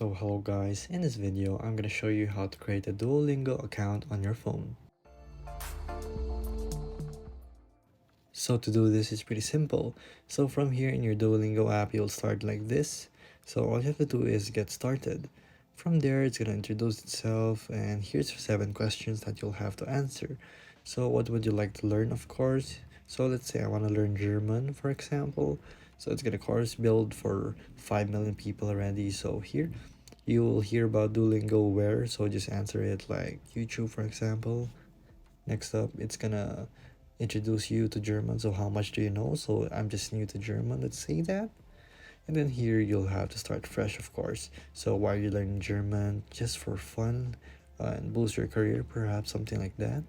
So hello guys, in this video I'm going to show you how to create a Duolingo account on your phone. So to do this is pretty simple. So from here in your Duolingo app you'll start like this. So all you have to do is get started. From there it's going to introduce itself and here's 7 questions that you'll have to answer. So what would you like to learn, of course? So let's say I want to learn German, for example. So it's going to course build for 5 million people already. So here you will hear about Duolingo where, so just answer it like YouTube, for example. Next up, it's gonna introduce you to German. So how much do you know? So I'm just new to German, let's say that. And then here you'll have to start fresh, of course. So why are you learning German? Just for fun and boost your career, perhaps something like that.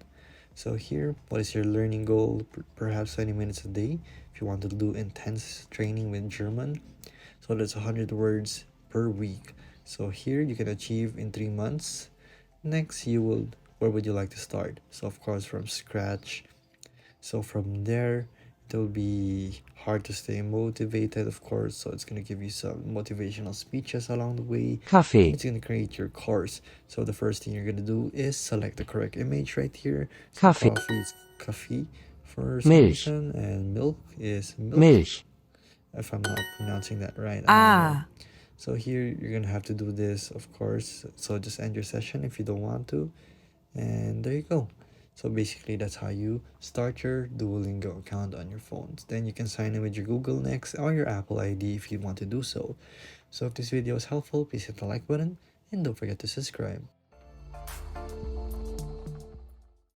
So here, what is your learning goal? Perhaps 20 minutes a day if you want to do intense training with German. So that's 100 words per week. So here you can achieve in 3 months. Next, where would you like to start? So of course from scratch. So from there, it will be hard to stay motivated, of course. So it's going to give you some motivational speeches along the way. Kaffee, It's going to create your course. So the first thing you're going to do is select the correct image right here. So Kaffee, coffee is coffee for some Milch, reason, and milk is milk. Milch, If I'm not pronouncing that right, I don't know. Ah, So here you're gonna have to do this, of course. So just end your session if you don't want to. And there you go. So basically that's how you start your Duolingo account on your phones. Then you can sign in with your Google Next or your Apple ID if you want to do so. So if this video is helpful, please hit the like button and don't forget to subscribe.